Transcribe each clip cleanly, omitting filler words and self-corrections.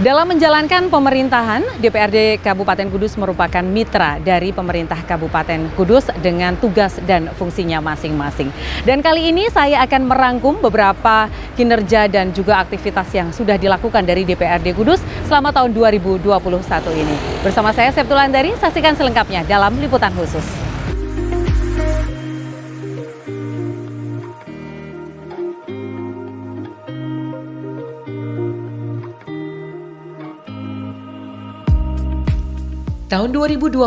Dalam menjalankan pemerintahan, DPRD Kabupaten Kudus merupakan mitra dari pemerintah Kabupaten Kudus dengan tugas dan fungsinya masing-masing. Dan kali ini saya akan merangkum beberapa kinerja dan juga aktivitas yang sudah dilakukan dari DPRD Kudus selama tahun 2021 ini. Bersama saya Septulandari, saksikan selengkapnya dalam liputan khusus. Tahun 2022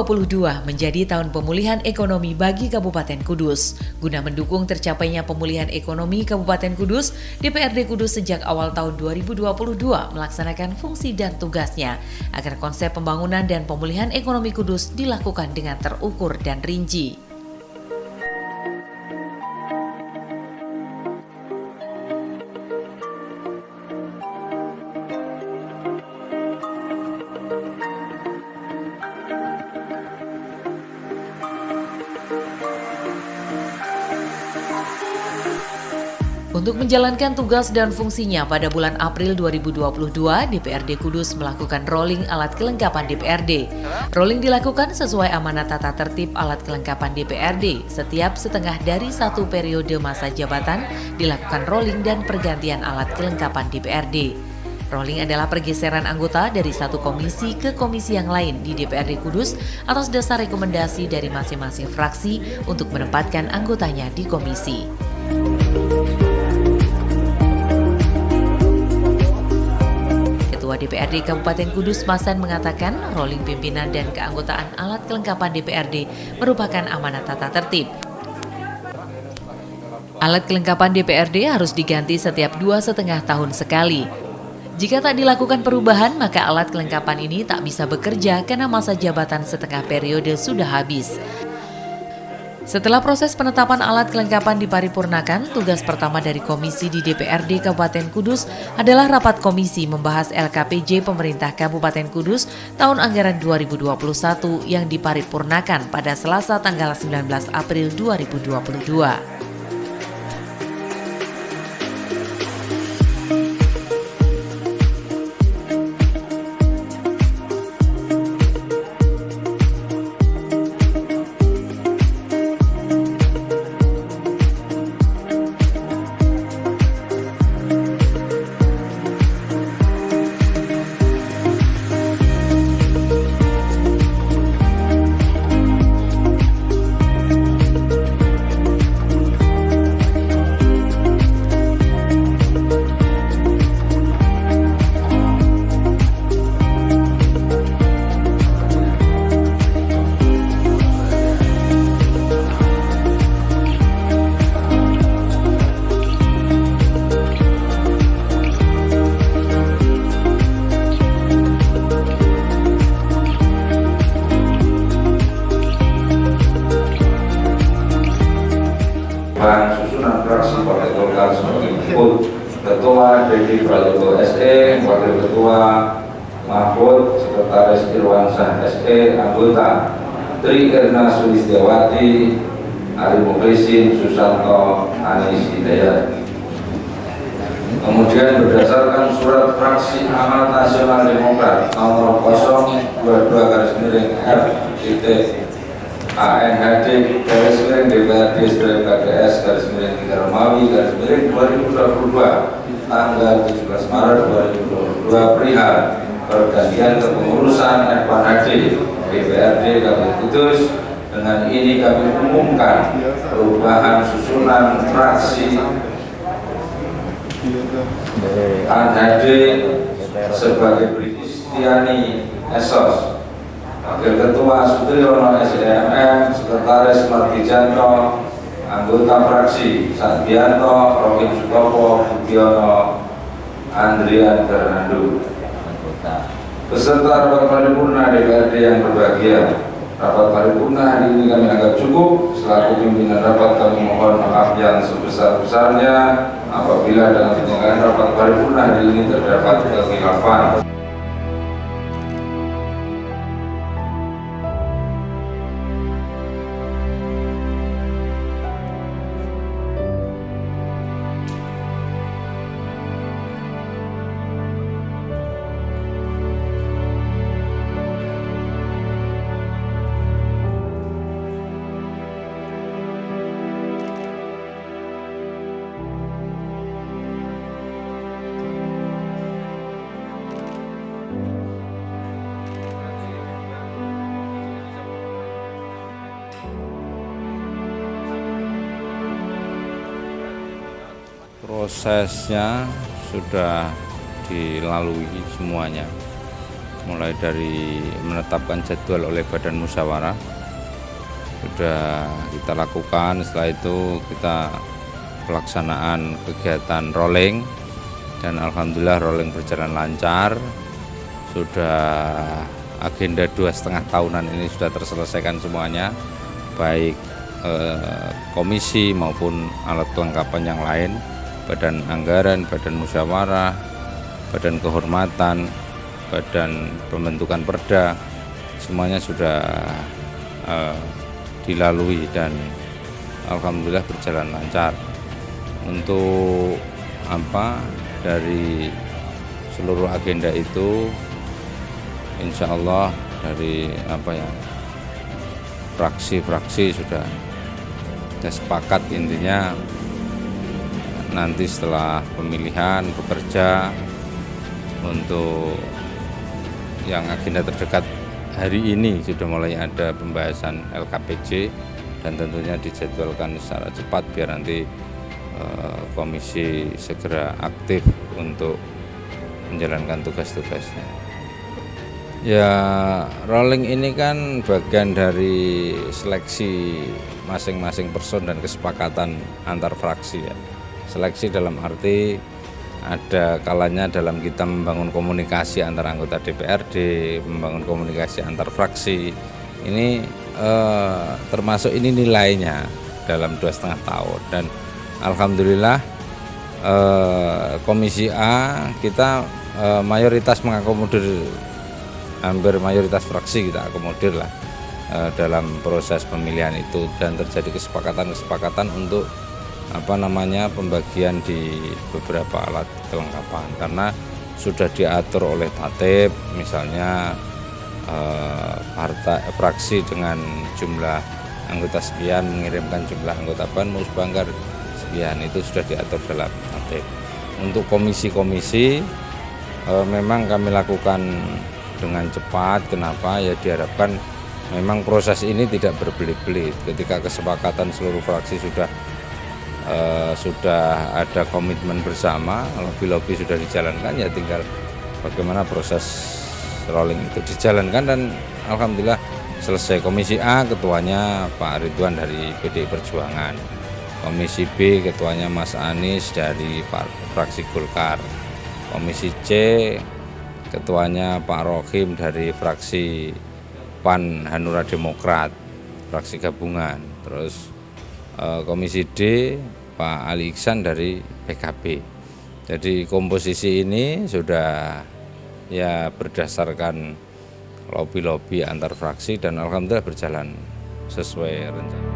menjadi tahun pemulihan ekonomi bagi Kabupaten Kudus. Guna mendukung tercapainya pemulihan ekonomi Kabupaten Kudus, DPRD Kudus sejak awal tahun 2022 melaksanakan fungsi dan tugasnya agar konsep pembangunan dan pemulihan ekonomi Kudus dilakukan dengan terukur dan rinci. Untuk menjalankan tugas dan fungsinya pada bulan April 2022, DPRD Kudus melakukan rolling alat kelengkapan DPRD. Rolling dilakukan sesuai amanat tata tertib alat kelengkapan DPRD. Setiap setengah dari satu periode masa jabatan dilakukan rolling dan pergantian alat kelengkapan DPRD. Rolling adalah pergeseran anggota dari satu komisi ke komisi yang lain di DPRD Kudus atas dasar rekomendasi dari masing-masing fraksi untuk menempatkan anggotanya di komisi. Ketua DPRD Kabupaten Kudus Masan mengatakan rolling pimpinan dan keanggotaan alat kelengkapan DPRD merupakan amanat tata tertib. Alat kelengkapan DPRD harus diganti setiap 2,5 tahun sekali. Jika tak dilakukan perubahan, maka alat kelengkapan ini tak bisa bekerja karena masa jabatan setengah periode sudah habis. Setelah proses penetapan alat kelengkapan diparipurnakan, tugas pertama dari komisi di DPRD Kabupaten Kudus adalah rapat komisi membahas LKPJ pemerintah Kabupaten Kudus tahun anggaran 2021 yang diparipurnakan pada Selasa tanggal 19 April 2022. Susunan fraksi Partai Golkar sebagai berikut: Ketua Dedi Prayogo SE, Wakil Ketua Mahfud, Sekretaris Irwansyah SE, Anggota Tri Erna Sulistiawati, Ari Muklisin, Susanto, Anis Hidayat. Kemudian berdasarkan surat fraksi Amanat Nasional Demokrat nomor 022-F ANHD /DPRD/KDS/3 Romawi /2022 tanggal 17 Maret 2022 perihal pergantian kepengurusan FHD DPRD Kabupaten Kudus. Dengan ini kami umumkan perubahan susunan fraksi ANHD sebagai berikut: Stiani Esos, Wakil Ketua Sutriyono SEMM, Sekretaris Martijanto, Anggota Fraksi Satbianto, Rohim Sutopo, Budiono, Andrian Fernando. Beserta rapat paripurna DPRD yang berbahagia. Rapat paripurna hari ini kami anggap cukup. Selaku pimpinan rapat kami mohon maaf yang sebesar-besarnya apabila dalam penyelenggaraan rapat paripurna hari ini terdapat kekhilafan. Prosesnya sudah dilalui semuanya, mulai dari menetapkan jadwal oleh Badan Musyawarah sudah kita lakukan. Setelah itu kita pelaksanaan kegiatan rolling, dan alhamdulillah rolling berjalan lancar. Sudah agenda 2,5 tahunan ini sudah terselesaikan semuanya, baik komisi maupun alat kelengkapan yang lain, badan anggaran, badan musyawarah, badan kehormatan, badan pembentukan perda, semuanya sudah dilalui dan alhamdulillah berjalan lancar. Untuk dari seluruh agenda itu, insya Allah dari fraksi-fraksi sudah sepakat, intinya nanti setelah pemilihan bekerja untuk yang agenda terdekat. Hari ini sudah mulai ada pembahasan LKPJ dan tentunya dijadwalkan secara cepat biar nanti komisi segera aktif untuk menjalankan tugas-tugasnya. Ya, rolling ini kan bagian dari seleksi masing-masing person dan kesepakatan antar fraksi ya. Seleksi dalam arti ada kalanya dalam kita membangun komunikasi antar anggota DPRD, membangun komunikasi antar fraksi. Ini termasuk ini nilainya dalam 2,5 tahun, dan alhamdulillah Komisi A kita mayoritas mengakomodir, hampir mayoritas fraksi kita akomodir lah dalam proses pemilihan itu, dan terjadi kesepakatan untuk pembagian di beberapa alat kelengkapan karena sudah diatur oleh Tatip, misalnya fraksi dengan jumlah anggota sekian mengirimkan jumlah anggota Panmus Banggar sekian, itu sudah diatur dalam Tatip. Untuk komisi-komisi memang kami lakukan dengan cepat. Kenapa? Ya diharapkan memang proses ini tidak berbelit-belit. Ketika kesepakatan seluruh fraksi sudah ada komitmen bersama, lobby-lobby sudah dijalankan, ya tinggal bagaimana proses rolling itu dijalankan, dan alhamdulillah selesai. Komisi A ketuanya Pak Ridwan dari PDI Perjuangan, Komisi B ketuanya Mas Anies dari fraksi Golkar, Komisi C ketuanya Pak Rohim dari fraksi PAN Hanura Demokrat, fraksi gabungan. Terus Komisi D Pak Ali Iksan dari PKB. Jadi komposisi ini sudah ya berdasarkan lobby-lobby antar fraksi, dan alhamdulillah berjalan sesuai rencana.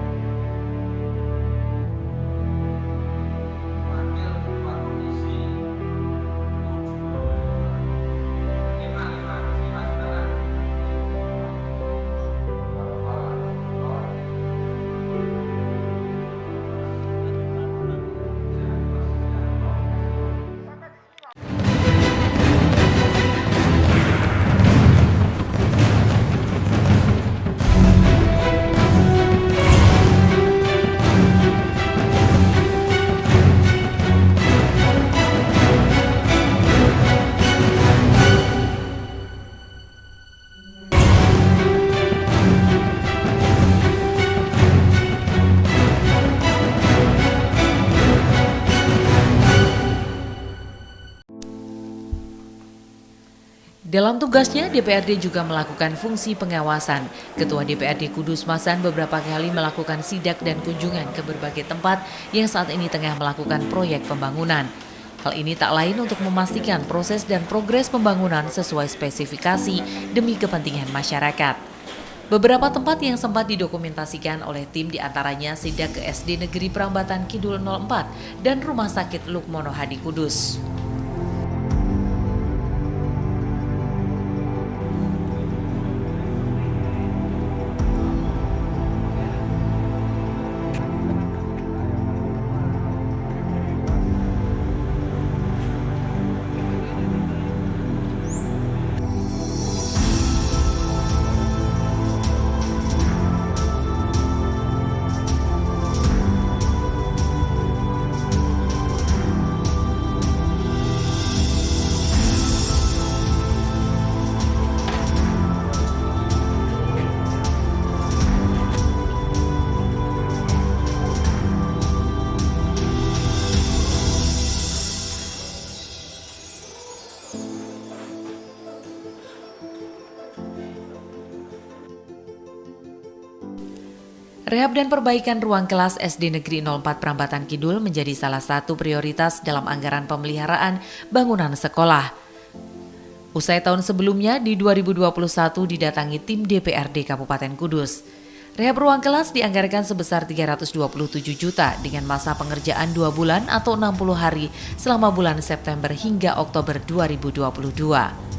Dalam tugasnya, DPRD juga melakukan fungsi pengawasan. Ketua DPRD Kudus Masan beberapa kali melakukan sidak dan kunjungan ke berbagai tempat yang saat ini tengah melakukan proyek pembangunan. Hal ini tak lain untuk memastikan proses dan progres pembangunan sesuai spesifikasi demi kepentingan masyarakat. Beberapa tempat yang sempat didokumentasikan oleh tim diantaranya sidak ke SD Negeri Prambatan Kidul 04 dan Rumah Sakit Lukmono Hadi Kudus. Rehab dan perbaikan ruang kelas SD Negeri 04 Prambatan Kidul menjadi salah satu prioritas dalam anggaran pemeliharaan bangunan sekolah. Usai tahun sebelumnya di 2021 didatangi tim DPRD Kabupaten Kudus. Rehab ruang kelas dianggarkan sebesar 327 juta dengan masa pengerjaan 2 bulan atau 60 hari selama bulan September hingga Oktober 2022.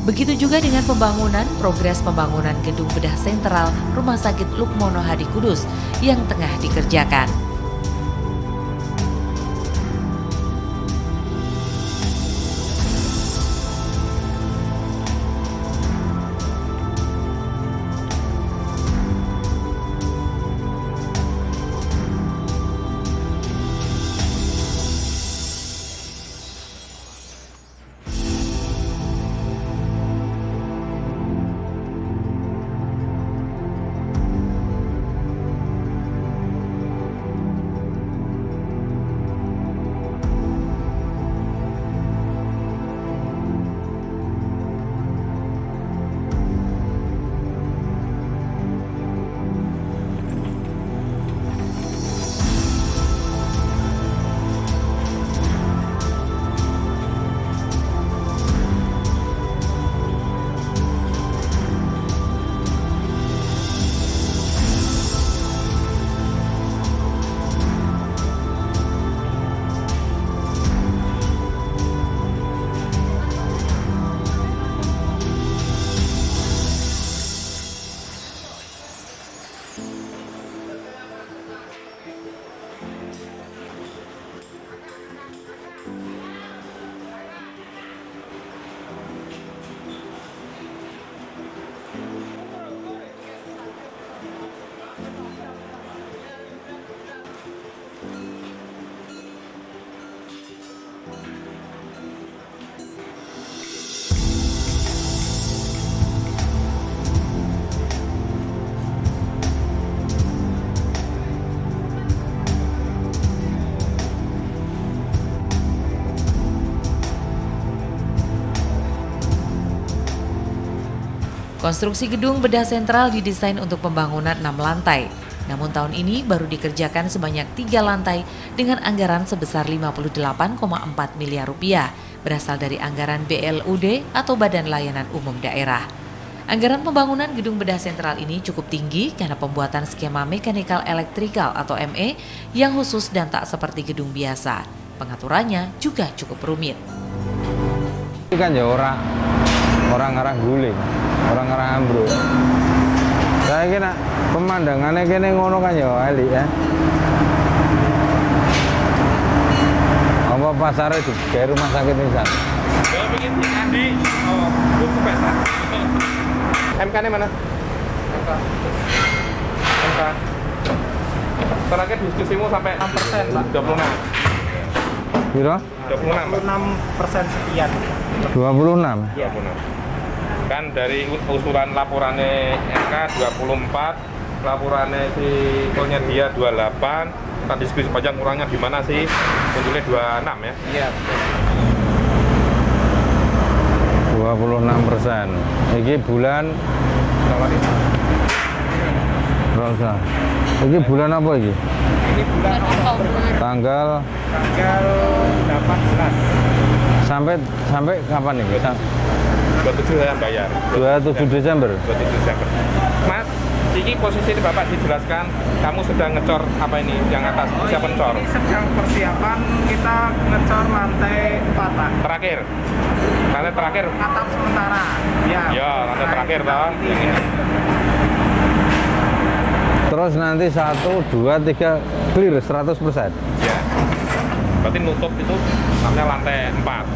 Begitu juga dengan progres pembangunan gedung bedah sentral Rumah Sakit Lukmono Hadi Kudus yang tengah dikerjakan. Konstruksi gedung bedah sentral didesain untuk pembangunan 6 lantai. Namun tahun ini baru dikerjakan sebanyak 3 lantai dengan anggaran sebesar 58,4 miliar rupiah berasal dari anggaran BLUD atau Badan Layanan Umum Daerah. Anggaran pembangunan gedung bedah sentral ini cukup tinggi karena pembuatan skema mechanical electrical atau ME yang khusus dan tak seperti gedung biasa. Pengaturannya juga cukup rumit. Ini kan ya orang arah guling, orang arah ambruk. Saya kira pemandangannya kene ngono kan ya elik ya. Apa apa pasarnya di kayak rumah sakit misal. Kalau ingin Andi, butuh pesa. MK-nya mana? MK. Terakhir diskusimu sampai 6%, Pak. 26. Biro? 26, Pak. 6% sekian. 26. Iya. 26. Kan dari usulan laporannya MK 24, laporannya si kolnya dia 28, kita diskusi panjang kurangnya gimana sih? Tentunya 26 ya. Iya. 26%. Ini bulan Rosa. Ini bulan apa ini? Ini bulan Oktober Tanggal tanggal 18. sampai kapan nih? 27 saya bayar. 27 Desember. 27 Desember. Mas, ini posisi Bapak dijelaskan, kamu sedang ngecor apa ini yang atas? Siapa ngecor? Ini sedang persiapan kita ngecor lantai 4. Terakhir. Lantai terakhir. Atap sementara. Ya. Ya, lantai terakhir toh. Yang ini. Terus nanti 1, 2, 3 clear 100%. Ya. Berarti nutup itu namanya lantai 4.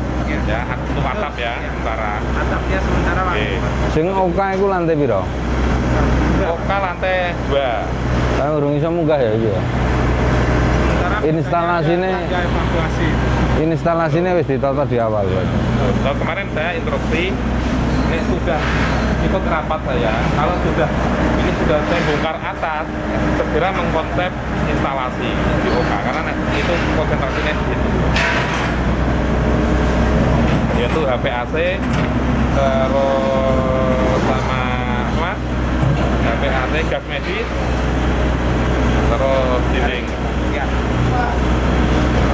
Ya, untuk atap ya, sementara. Atapnya sementara lantai Oke. 4. Sing oka iku lantai piro? Oka lantai 2. Kan urung iso munggah ya iki ya. Sementara Instalasinya evakuasi. instalasinya wis ditata di awal. Kalau kemarin saya interupsi, ini sudah ikut rapat saya. Kalau sudah ini sudah saya bongkar atas, segera mengkonsep instalasi di OKA karena itu konsentrasinya di situ. Yaitu HVAC, terus sama apa? HVAC gas medis, terus dinding. Ya.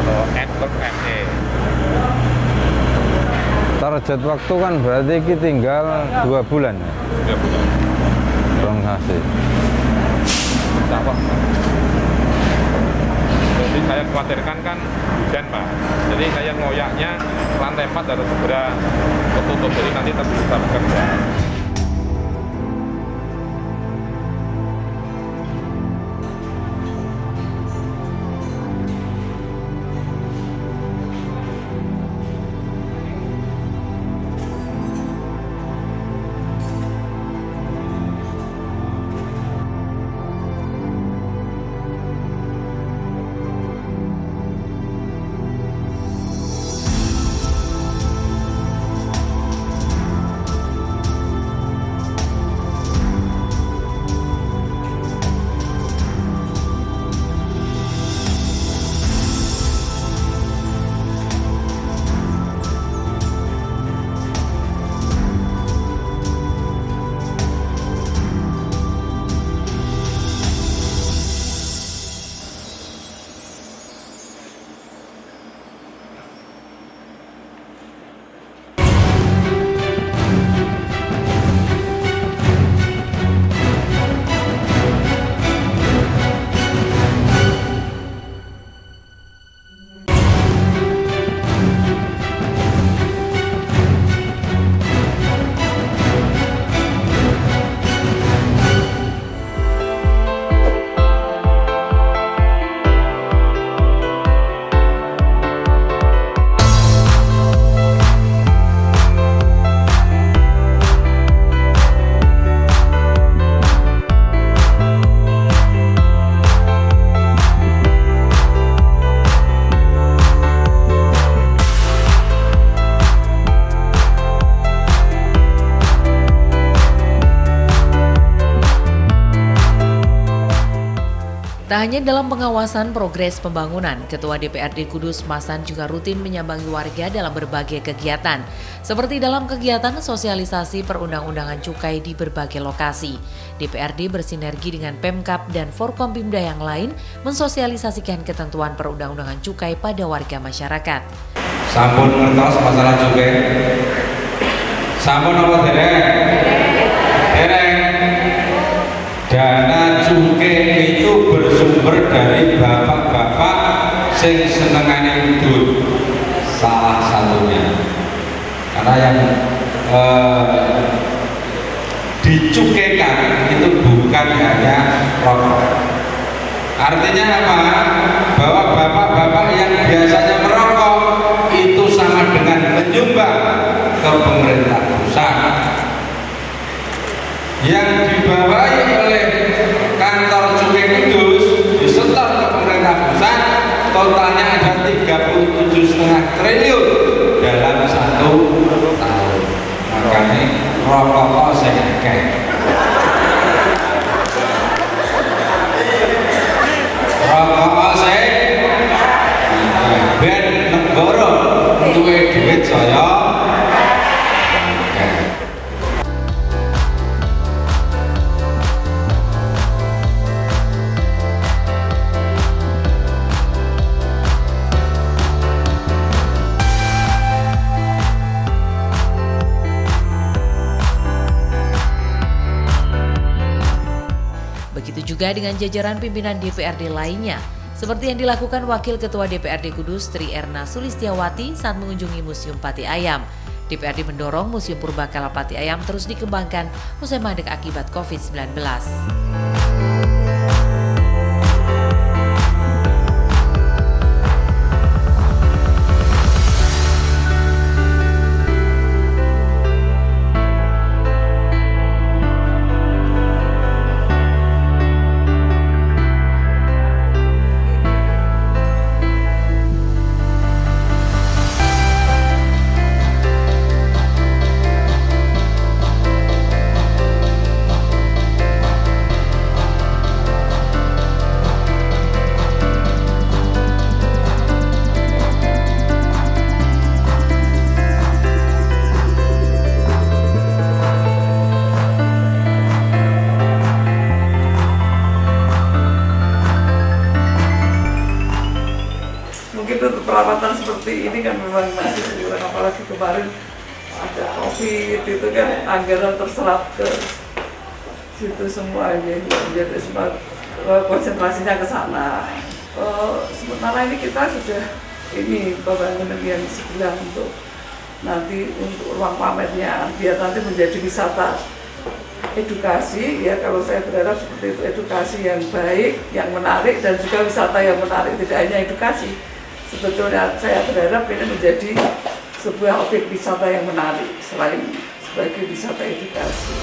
Kalau FE. Target waktu kan berarti iki tinggal 2 bulan ya. 3 bulan. Rong sasi. Cakep. Jadi saya khawatirkan kan hujan Pak. Jadi saya ngoyaknya lantai 4 harus segera ketutup. Jadi nanti tetap bisa bekerja. Tak hanya dalam pengawasan progres pembangunan, Ketua DPRD Kudus Masan juga rutin menyambangi warga dalam berbagai kegiatan, seperti dalam kegiatan sosialisasi perundang-undangan cukai di berbagai lokasi. DPRD bersinergi dengan Pemkab dan Forkompimda yang lain mensosialisasikan ketentuan perundang-undangan cukai pada warga masyarakat. Sampun ngertos masalah cukai. Sampun apa dereng? Dereng. Dana cukai itu bersumber dari bapak-bapak sing senengane udut, salah satunya. Karena yang dicukaikan itu bukan hanya rokok. Artinya apa? Bahwa bapak-bapak yang biasanya merokok menyumbang ke pemerintah pusat yang dibawahi oleh kantor Cukai Kudus disetor ke pemerintah pusat, totalnya ada 37,5 triliun dalam 1 tahun. Makanya rokok saya akeh. Rokok saya ben negara duwe duit saya. Begitu juga dengan jajaran pimpinan DPRD lainnya, seperti yang dilakukan Wakil Ketua DPRD Kudus Tri Erna Sulistiawati saat mengunjungi Museum Pati Ayam. DPRD mendorong Museum Purbakala Pati Ayam terus dikembangkan usai mandek akibat COVID-19. Mungkin untuk perawatan seperti ini kan memang masih kurang, apalagi kemarin ada COVID itu kan anggaran terserap ke situ semuanya, jadi semua konsentrasinya ke sana. Sementara ini kita sudah pembangunan yang sebelah untuk nanti untuk ruang pamernya biar nanti menjadi wisata edukasi ya. Kalau saya berharap seperti itu, edukasi yang baik, yang menarik, dan juga wisata yang menarik, tidak hanya edukasi. Sebetulnya saya berharap ini menjadi sebuah objek wisata yang menarik selain sebagai wisata edukasi.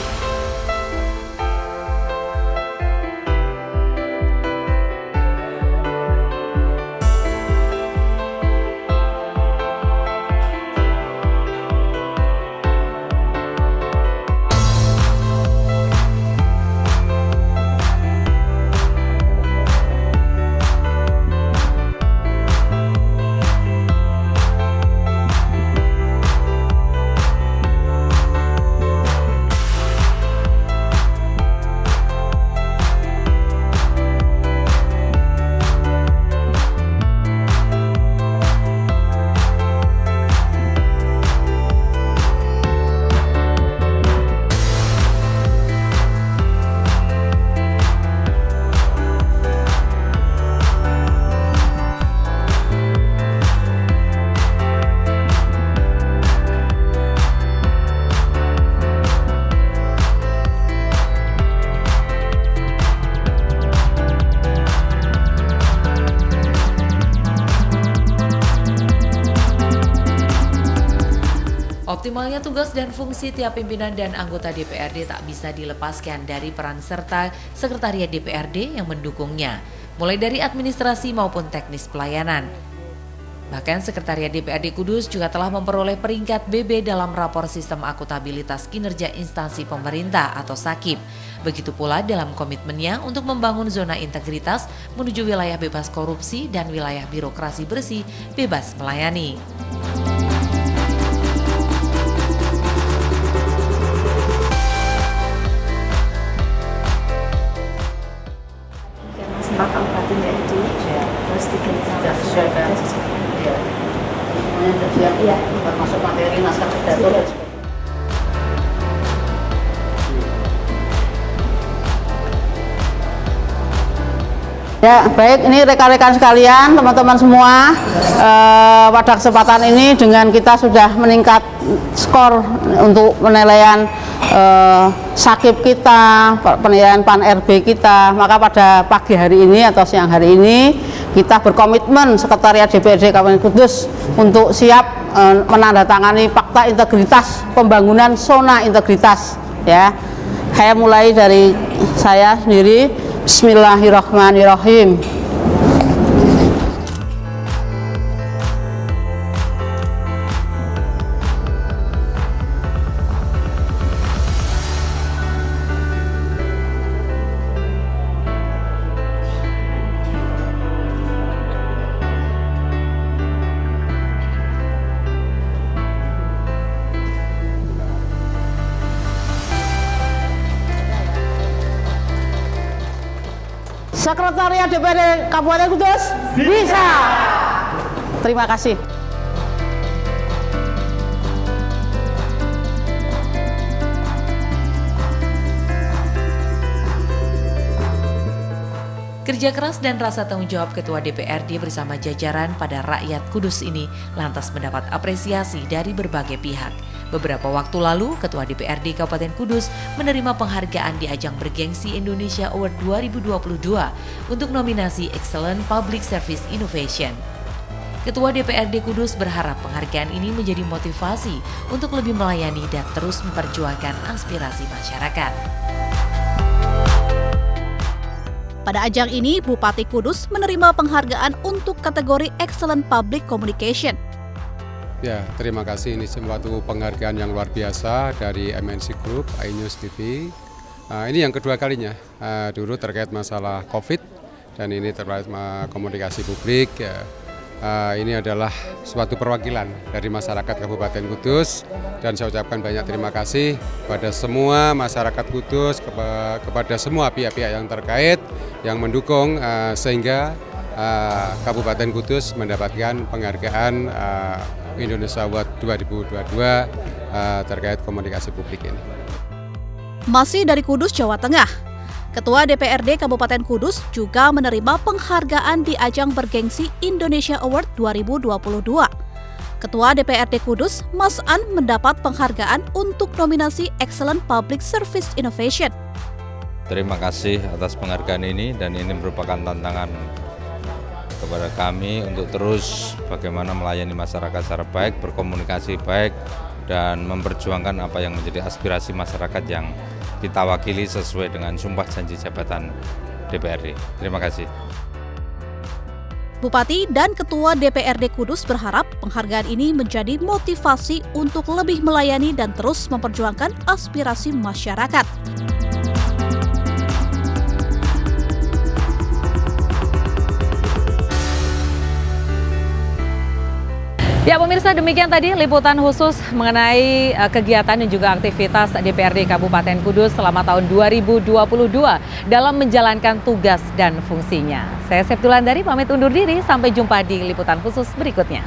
Optimalnya tugas dan fungsi tiap pimpinan dan anggota DPRD tak bisa dilepaskan dari peran serta Sekretariat DPRD yang mendukungnya, mulai dari administrasi maupun teknis pelayanan. Bahkan Sekretariat DPRD Kudus juga telah memperoleh peringkat BB dalam rapor Sistem Akuntabilitas Kinerja Instansi Pemerintah atau SAKIP. Begitu pula dalam komitmennya untuk membangun zona integritas menuju wilayah bebas korupsi dan wilayah birokrasi bersih bebas melayani. Bakal batinnya itu terus dikerjakan semuanya tersiap ya, termasuk materi naskah pidato. Ya baik, ini rekan-rekan sekalian, teman-teman semua, pada kesempatan ini dengan kita sudah meningkat skor untuk penilaian SAKIP kita, penilaian PAN-RB kita, maka pada pagi hari ini atau siang hari ini kita berkomitmen Sekretariat DPRD Kabupaten Kudus untuk siap menandatangani fakta integritas pembangunan zona integritas ya. Saya mulai dari saya sendiri. Bismillahirrahmanirrahim. Sekretariat DPRD Kabupaten Kudus bisa. Terima kasih. Kerja keras dan rasa tanggung jawab Ketua DPRD bersama jajaran pada rakyat Kudus ini lantas mendapat apresiasi dari berbagai pihak. Beberapa waktu lalu, Ketua DPRD Kabupaten Kudus menerima penghargaan di ajang bergengsi Indonesia Award 2022 untuk nominasi Excellent Public Service Innovation. Ketua DPRD Kudus berharap penghargaan ini menjadi motivasi untuk lebih melayani dan terus memperjuangkan aspirasi masyarakat. Pada ajang ini, Bupati Kudus menerima penghargaan untuk kategori Excellent Public Communication. Ya, terima kasih. Ini suatu penghargaan yang luar biasa dari MNC Group, iNews TV. Ini yang kedua kalinya. Dulu terkait masalah COVID dan ini terkait komunikasi publik. Ini adalah suatu perwakilan dari masyarakat Kabupaten Kudus dan saya ucapkan banyak terima kasih kepada semua masyarakat Kudus, kepada semua pihak-pihak yang terkait yang mendukung sehingga Kabupaten Kudus mendapatkan penghargaan Indonesia Award 2022 terkait komunikasi publik ini. Masih dari Kudus, Jawa Tengah, Ketua DPRD Kabupaten Kudus juga menerima penghargaan di ajang bergengsi Indonesia Award 2022. Ketua DPRD Kudus, Mas An, mendapat penghargaan untuk nominasi Excellent Public Service Innovation. Terima kasih atas penghargaan ini dan ini merupakan tantangan kepada kami untuk terus bagaimana melayani masyarakat secara baik, berkomunikasi baik, dan memperjuangkan apa yang menjadi aspirasi masyarakat yang kita wakili sesuai dengan sumpah janji jabatan DPRD. Terima kasih. Bupati dan Ketua DPRD Kudus berharap penghargaan ini menjadi motivasi untuk lebih melayani dan terus memperjuangkan aspirasi masyarakat. Ya pemirsa, demikian tadi liputan khusus mengenai kegiatan dan juga aktivitas DPRD Kabupaten Kudus selama tahun 2022 dalam menjalankan tugas dan fungsinya. Saya Septulandari pamit undur diri, sampai jumpa di liputan khusus berikutnya.